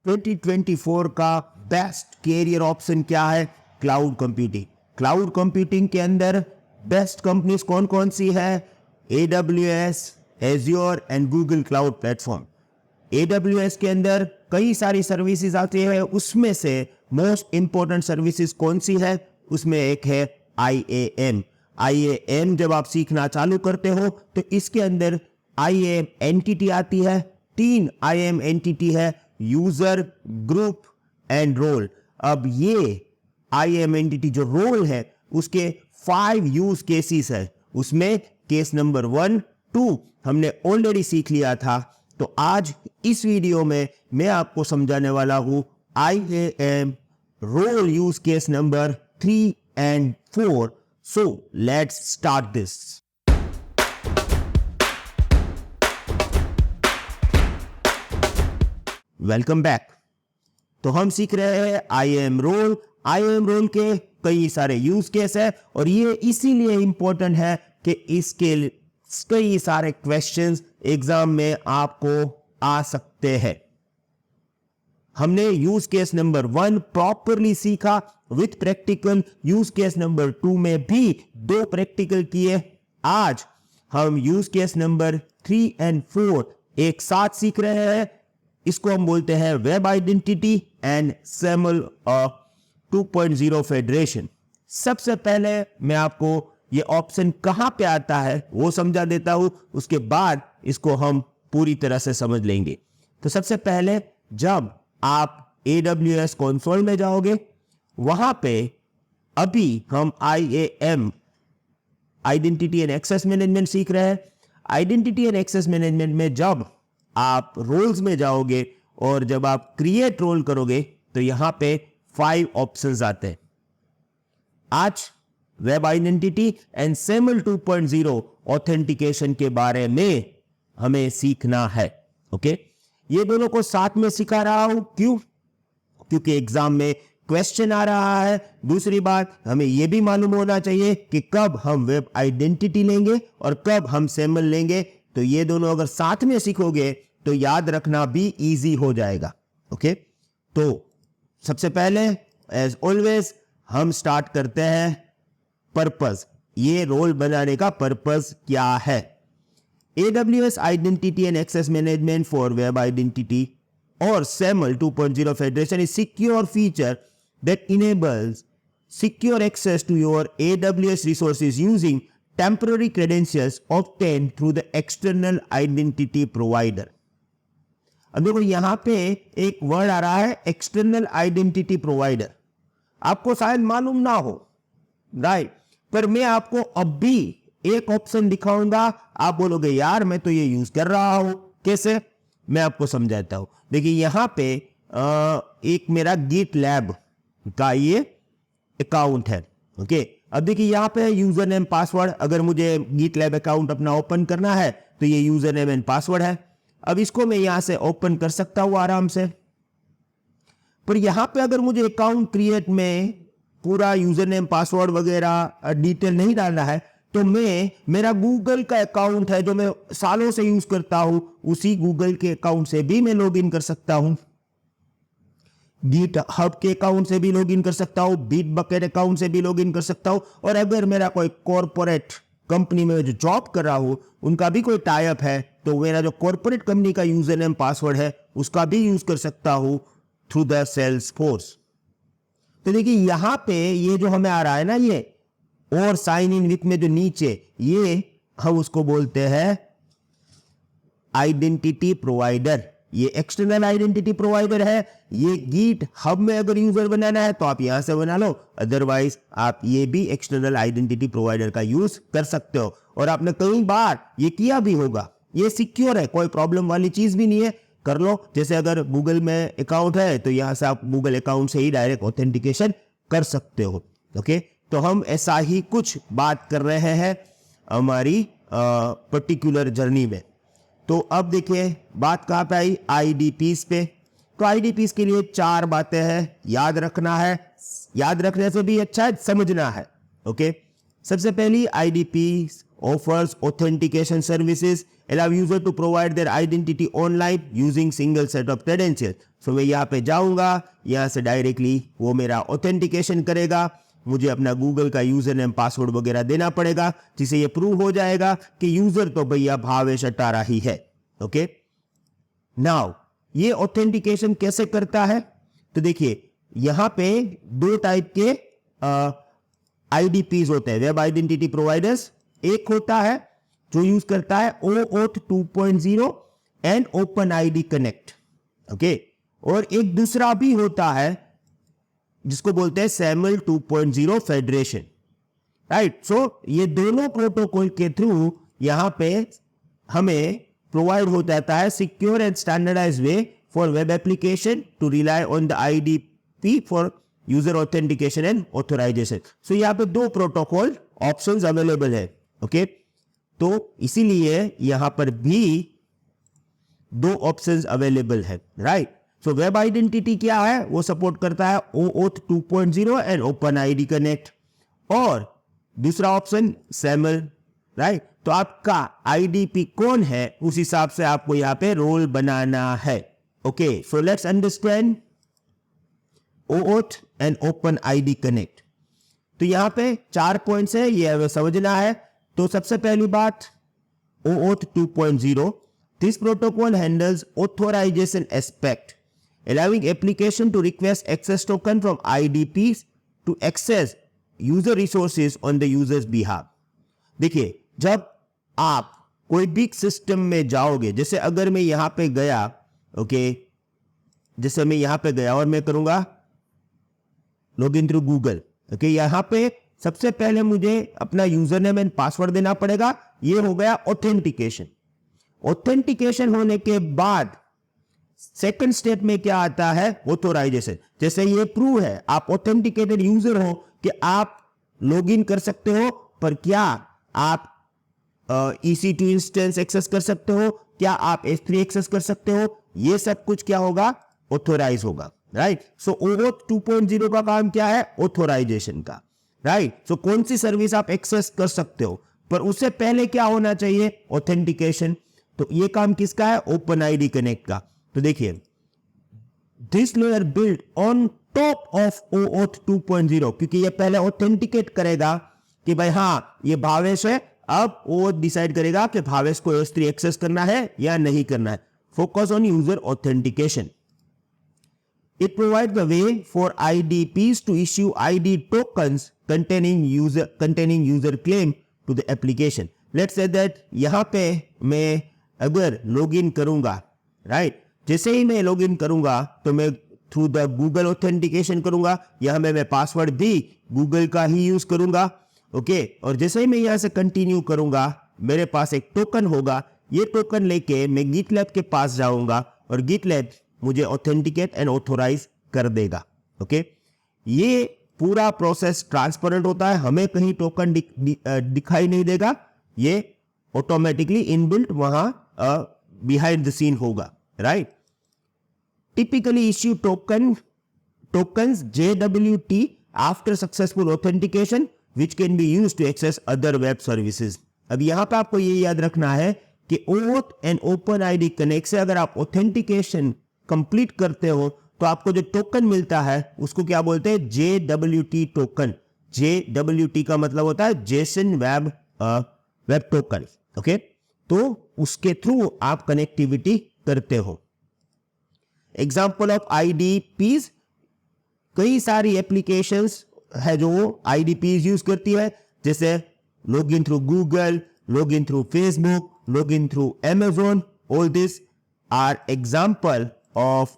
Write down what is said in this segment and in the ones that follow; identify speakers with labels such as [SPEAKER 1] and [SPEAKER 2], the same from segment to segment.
[SPEAKER 1] 2024 का best career option क्या है? Cloud computing. क्लाउड कंप्यूटिंग के अंदर बेस्ट कंपनीज कौन कौन सी है? AWS, Azure and Google cloud platform. AWS के अंदर कई सारी सर्विसेज आती है, उसमें से मोस्ट इंपॉर्टेंट सर्विसेज कौन सी है? उसमें एक है IAM। IAM जब आप सीखना चालू करते हो तो इसके अंदर IAM एंटिटी आती है। 3 IAM एंटिटी है, यूजर, ग्रुप एंड रोल। अब ये IAM एंटिटी जो रोल है उसके 5 यूज केसेस है। उसमें केस नंबर 1, 2 हमने ऑलरेडी सीख लिया था। तो आज इस वीडियो में मैं आपको समझाने वाला हूं IAM role use case number 3 and 4। So let's start this. Welcome back. तो हम सीख रहे हैं IAM रोल। IAM रोल के कई सारे यूज केस है और ये इसीलिए इंपॉर्टेंट है कि इसके कई सारे क्वेश्चंस एग्जाम में आपको आ सकते हैं। हमने यूज केस नंबर 1 प्रॉपरली सीखा with practical. Use case number 2 में भी 2 प्रैक्टिकल किए। आज हम यूज केस नंबर 3 एंड 4 एक साथ सीख रहे हैं। इसको हम बोलते हैं web identity and SAML 2.0 federation. सबसे पहले मैं आपको ये ऑप्शन कहां पे आता है वो समझा देता हूं, उसके बाद इसको हम पूरी तरह से समझ लेंगे। तो सबसे पहले जब आप AWS कंसोल में जाओगे, वहां पे अभी हम IAM identity and access management सीख रहे हैं। आइडेंटिटी एंड एक्सेस मैनेजमेंट में जब आप रोल्स में जाओगे और जब आप क्रिएट रोल करोगे तो यहां पे 5 ऑप्शंस आते हैं। आज web identity and SAML 2.0 authentication के बारे में हमें सीखना है। ओके, ये दोनों को साथ में सिखा रहा हूं। क्यों? क्योंकि एग्जाम में क्वेश्चन आ रहा है। दूसरी बात, हमें यह भी मालूम होना चाहिए कि कब हम वेब आइडेंटिटी लेंगे और कब हम SAML लेंगे। तो ये दोनों अगर साथ में सीखोगे तो याद रखना भी इजी हो जाएगा। ओके, तो सबसे पहले एज ऑलवेज हम स्टार्ट करते हैं पर्पस। ये रोल बनाने का पर्पस क्या है? AWS identity and access management for web identity और SAML 2.0 federation is secure feature that enables secure access to your AWS resources using temporary credentials obtained through the external identity provider। अब देखो यहां पे एक word आ रहा है external identity provider. आपको शायद मालूम ना हो, राइट? पर मैं आपको अब भी एक ऑप्शन दिखाऊंगा। आप बोलोगे यार मैं तो ये यूज कर रहा हूं, कैसे? मैं आपको समझाता हूं। देखिए यहां पे एक मेरा GitLab का ये अकाउंट है। ओके, अब देखिए यहां पे यूजर नेम पासवर्ड। अगर मुझे GitLab अकाउंट अपना ओपन करना है तो ये यूजर नेम एंड पासवर्ड है। अब इसको मैं यहां से ओपन कर सकता हूं आराम से। पर यहां पे अगर मुझे अकाउंट क्रिएट में पूरा यूजर नेम पासवर्ड वगैरह डिटेल नहीं डालना है तो मैं मेरा गूगल का अकाउंट है जो मैं सालों से यूज करता हूं, उसी गूगल के अकाउंट से भी मैं लॉगिन कर सकता हूं। GitHub के अकाउंट से भी लॉगिन कर सकता हूं, Bitbucket अकाउंट से भी लॉगिन कर सकता हूं। और अगर मेरा कोई कॉर्पोरेट कंपनी में जो जॉब कर रहा हूं उनका भी कोई टाई अप है तो मेरा जो कॉर्पोरेट कंपनी का यूजर नेम पासवर्ड है उसका भी यूज कर सकता हूं थ्रू द Salesforce। तो देखिए यहां पे ये जो हमें आ रहा है ना, ये और साइन इन विथ में जो नीचे, ये हम उसको बोलते हैं आइडेंटिटी प्रोवाइडर। ये एक्सटर्नल आइडेंटिटी प्रोवाइडर है। ये GitHub में अगर यूजर बनाना है तो आप यहां से बना लो, अदरवाइज आप ये भी एक्सटर्नल आइडेंटिटी प्रोवाइडर का यूज कर सकते हो। और आपने कई बार ये किया भी होगा। ये सिक्योर है, कोई प्रॉब्लम वाली चीज भी नहीं है, कर लो। जैसे अगर गूगल में अकाउंट है तो यहां से आप गूगल अकाउंट से ही डायरेक्ट ऑथेंटिकेशन कर सकते हो। ओके, तो हम ऐसा ही कुछ बात कर रहे हैं हमारी पर्टिकुलर जर्नी में। तो अब देखिए बात कहां पे आई? IDPs पे। तो IDPs के लिए 4 बातें हैं, याद रखना है। याद रखने से भी अच्छा है समझना है। ओके, सबसे पहली IDPs offers authentication services allow user to provide their identity online using single set of credentials. So मैं यहाँ पे जाऊंगा, यहाँ से डायरेक्टली वो मेरा ऑथेंटिकेशन करेगा, मुझे अपना गूगल का यूजर नेम पासवर्ड वगैरह देना पड़ेगा, जिससे ये प्रूव हो जाएगा कि यूजर तो भैया भावेश अटारा ही है. ओके, नाउ ये ऑथेंटिकेशन कैसे करता है? तो देखिए यहां पे दो टाइप के आईडीपीज होते हैं, वेब आइडेंटिटी प्रोवाइडर्स. एक होता है जो यूज करता है OAuth 2.0 and open ID connect. Okay, और एक दूसरा भी होता है जिसको बोलते हैं SAML 2.0 फेडरेशन. राइट, सो ये दोनों प्रोटोकॉल के थ्रू यहां पे हमें प्रोवाइड हो जाता है secure and standardized way for web application to rely on the IDP for user authentication and authorization. So यहाँ पे दो प्रोटोकॉल ऑप्शंस अवेलेबल है. ओके, तो इसीलिए यहां पर भी दो ऑप्शंस अवेलेबल है. राइट, सो वेब आइडेंटिटी क्या है? वो सपोर्ट करता है OAuth 2.0 and open ID connect. और दूसरा ऑप्शन SAML. राइट, तो आपका आईडीपी कौन है उस हिसाब से आपको यहां पे रोल बनाना है. Okay, so let's understand OAuth and open ID connect. तो यहां पे 4 पॉइंट्स है, ये हमें समझना है. तो सबसे पहली बात OAuth 2.0, this protocol handles authorization aspect, allowing application to request access token from IDPs to access user resources on the user's behalf. देखिए जब आप कोई भी सिस्टम में जाओगे, जैसे अगर मैं यहां पे गया, ओके, जैसे मैं यहां पे गया और मैं करूंगा log in through Google. Okay, यहां पे सबसे पहले मुझे अपना यूजर नेम एंड पासवर्ड देना पड़ेगा. ये हो गया ऑथेंटिकेशन. ऑथेंटिकेशन होने के बाद सेकंड स्टेप में क्या आता है? ऑथराइजेशन. जैसे ये प्रूव है आप ऑथेंटिकेटेड यूजर हो कि आप लॉगिन कर सकते हो, पर क्या आप EC2 इंस्टेंस एक्सेस कर सकते हो, क्या आप S3 एक्सेस कर सकते हो, ये सब कुछ क्या होगा? ऑथोराइज होगा. राइट, सो OAuth 2.0 का काम क्या है? ऑथोराइजेशन का. राइट, सो कौन सी सर्विस आप एक्सेस कर सकते हो, पर उससे पहले क्या होना चाहिए? ऑथेंटिकेशन. तो ये काम किसका है? ओपन आईडी कनेक्ट का. तो देखिए this layer build on top of OAuth 2.0, क्योंकि ये पहले ऑथेंटिकेट करेगा कि भाई हां ये भावेश है. अब OAuth डिसाइड करेगा कि भावेश को S3 एक्सेस करना है या नहीं करना है. Focus on user authentication. It provides the way for IDPs to issue ID tokens containing user claim to the application. Let's say that यहाँ पे मैं अगर लॉगिन करूंगा, राइट, जैसे ही मैं लॉगिन करूंगा तो मैं थ्रू द गूगल ऑथेंटिकेशन करूंगा. यहाँ मैं पासवर्ड भी गूगल का ही यूज करूंगा. ओके, और जैसे ही मैं यहाँ से कंटिन्यू करूंगा मेरे पास एक टोकन होगा. ये टोकन लेके मैं गिटलैब के पास जाऊंगा और गिटलैब मुझे ऑथेंटिकेट एंड ऑथोराइज कर देगा. ओके, ये पूरा प्रोसेस ट्रांसपेरेंट होता है, हमें कहीं टोकन दिखाई नहीं देगा, ये ऑटोमेटिकली इनबिल्ट वहां बिहाइंड द सीन होगा. Right, typically issue tokens JWT after successful authentication which can be used to access other web services. अब यहां पे आपको ये याद रखना है कि OAuth and open ID connect से अगर आप ऑथेंटिकेशन कंप्लीट करते हो तो आपको जो टोकन मिलता है उसको क्या बोलते हैं? JWT token. JWT का मतलब होता है जेसन वेब टोकन. ओके, तो उसके थ्रू आप कनेक्टिविटी करते हो. एग्जाम्पल ऑफ IDPs, कई सारी एप्लीकेशंस है जो IDPs यूज करती है, जैसे login through Google, login through Facebook, login through Amazon. All these are example of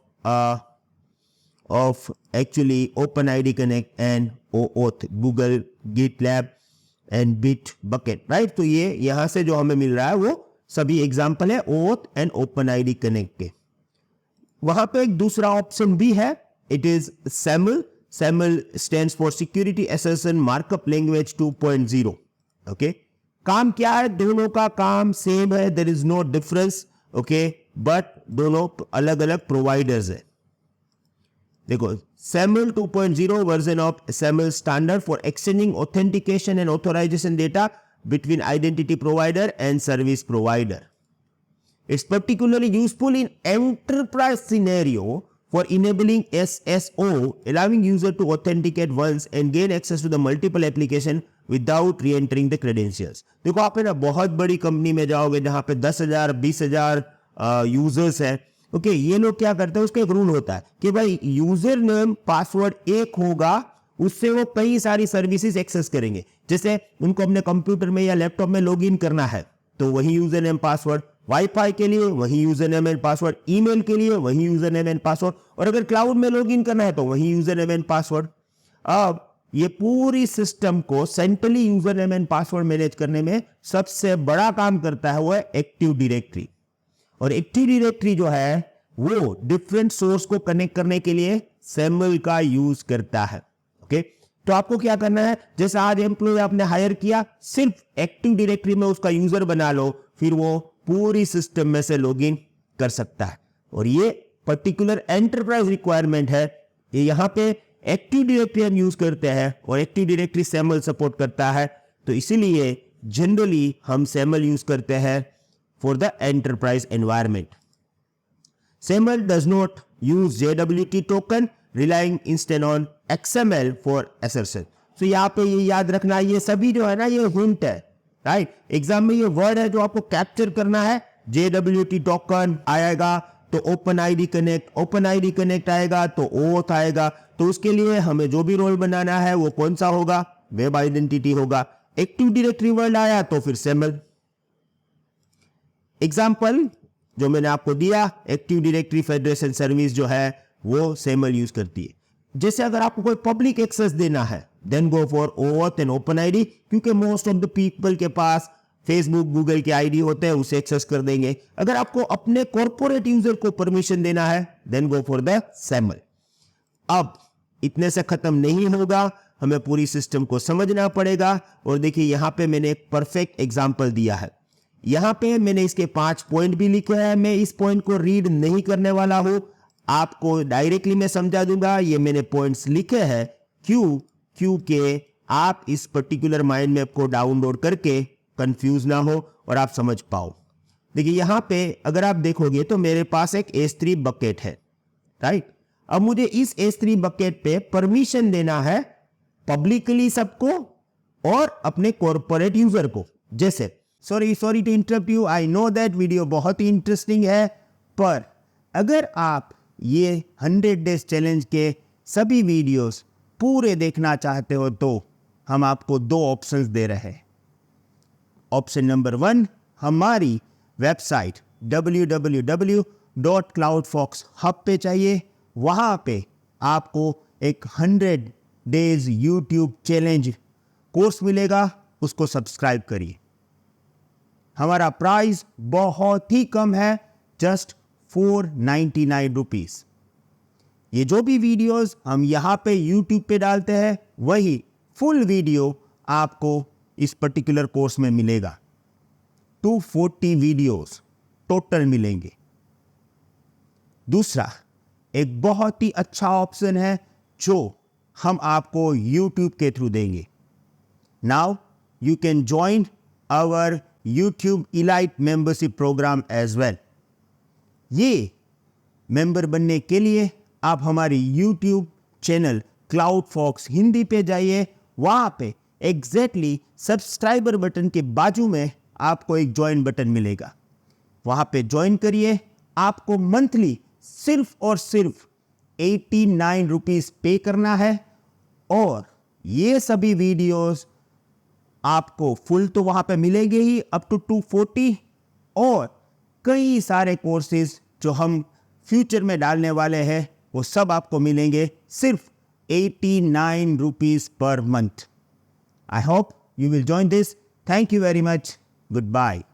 [SPEAKER 1] actually OpenID Connect and OAuth, Google, GitLab and Bitbucket, right? तो ये यहाँ से जो हमें मिल रहा है वो सभी एग्जाम्पल है OAuth एंड OpenID Connect के. वहां पे एक दूसरा ऑप्शन भी है, it is SAML. SAML stands for Security Assertion Markup Language 2.0. Okay, काम क्या है? दोनों का काम सेम है, there is no difference. Okay, but दोनों अलग अलग प्रोवाइडर्स है. देखो, SAML 2.0 version of SAML standard for exchanging authentication and authorization data between identity provider and service provider. It's particularly useful in enterprise scenario for enabling SSO, allowing user to authenticate once and gain access to the multiple application without re-entering the credentials. देखो आप ना बहुत बड़ी company में जाओगे जहां पे 10,000 20,000 users हैं. ओके, ये लोग क्या करते हैं, उसका एक रूल होता है कि भाई यूजर नेम पासवर्ड एक होगा, उससे वो कई सारी सर्विसेज एक्सेस करेंगे. जैसे उनको अपने कंप्यूटर में या लैपटॉप में लॉगिन करना है तो वही यूजर नेम पासवर्ड, वाईफाई के लिए वही user name and password, email के लिए वही यूजर नेम एंड पासवर्ड, और अगर क्लाउड में लॉगिन करना है तो वही यूजर नेम एंड पासवर्ड. अब ये पूरी सिस्टम को centrally user name and password manage करने में सबसे बड़ा काम करता है वो है एक्टिव डायरेक्टरी. और एक्टिव डायरेक्टरी जो है वो डिफरेंट सोर्स को कनेक्ट करने के लिए SAML का यूज करता है. ओके, तो आपको क्या करना है, जैसे आज एम्प्लॉय आपने हायर किया, सिर्फ एक्टिव डायरेक्टरी में उसका यूजर बना लो, फिर वो पूरी सिस्टम में से लॉगिन कर सकता है. और ये पर्टिकुलर एंटरप्राइज रिक्वायरमेंट है. ये यहां पे एक्टिव डायरेक्टरी हम यूज करते हैं और एक्टिव डायरेक्टरी SAML सपोर्ट करता है, तो इसीलिए जनरली हम SAML यूज करते हैं for the enterprise environment. SAML does not use JWT token, relying instead on XML for assertion. So यहाँ पे ये याद रखना, ये सभी जो है ना ये हिंट है, राइट. एग्जाम में ये वर्ड है जो आपको कैप्चर करना है. JWT टोकन आएगा तो OpenID कनेक्ट आएगा तो OAuth आएगा. तो उसके लिए हमें जो भी रोल बनाना है वो कौन सा होगा, वेब आइडेंटिटी होगा. एक्टिव डायरेक्टरी वर्ड आया तो फिर SAML. एग्जाम्पल जो मैंने आपको दिया, एक्टिव डायरेक्टरी फेडरेशन सर्विस जो है वो SAML यूज करती है. जैसे अगर आपको कोई पब्लिक एक्सेस देना है then go for OAuth and OpenID, क्योंकि मोस्ट ऑफ द पीपल के पास फेसबुक गूगल के आईडी होते हैं, उसे एक्सेस कर देंगे. अगर आपको अपने कॉर्पोरेट यूजर को परमिशन देना है then go for the SAML. अब इतने से खत्म नहीं होगा, हमें पूरी सिस्टम को समझना पड़ेगा. और देखिए यहां पे मैंने एक परफेक्ट एग्जांपल दिया है. यहां पे मैंने इसके 5 पॉइंट भी लिखे हैं. मैं इस पॉइंट को रीड नहीं करने वाला हूं, आपको डायरेक्टली मैं समझा दूंगा. ये मैंने पॉइंट्स लिखे हैं क्योंकि आप इस पर्टिकुलर माइंड मैप को डाउनलोड करके कंफ्यूज ना हो और आप समझ पाओ. देखिए यहां पे अगर आप देखोगे तो मेरे पास एक S3 बकेट है, राइट. अब मुझे इस S3 बकेट पे परमिशन देना है पब्लिकली सबको और अपने कॉर्पोरेट यूजर को. जैसे sorry to interrupt you, I know that video बहुत ही इंटरेस्टिंग है, पर अगर आप ये 100 डेज चैलेंज के सभी वीडियोस पूरे देखना चाहते हो तो हम आपको 2 ऑप्शंस दे रहे हैं. ऑप्शन नंबर 1, हमारी वेबसाइट www.cloudfox hub पे चाहिए. वहाँ पे आपको एक 100 डेज यूट्यूब चैलेंज कोर्स मिलेगा, उसको सब्सक्राइब करिए. हमारा प्राइस बहुत ही कम है, जस्ट 499 रुपीज. ये जो भी वीडियोस हम यहाँ पे YouTube पे डालते हैं वही फुल वीडियो आपको इस पर्टिकुलर कोर्स में मिलेगा. 240 वीडियोस टोटल मिलेंगे. दूसरा एक बहुत ही अच्छा ऑप्शन है जो हम आपको YouTube के थ्रू देंगे. Now you can join our YouTube Elite membership program as well. ये मेंबर बनने के लिए आप हमारी YouTube चैनल CloudFox हिंदी पे जाइए. वहाँ पे एग्जैक्टली सब्सक्राइबर बटन के बाजू में आपको एक ज्वाइन बटन मिलेगा. वहाँ पे ज्वाइन करिए. आपको मंथली सिर्फ और सिर्फ 89 रुपीज पे करना है और ये सभी वीडियोस आपको फुल तो वहाँ पे मिलेंगे ही अप टू 240, और कई सारे कोर्सेज जो हम फ्यूचर में डालने वाले हैं वो सब आपको मिलेंगे सिर्फ 89 rupees per month. I hope you will join this. Thank you very much. Goodbye.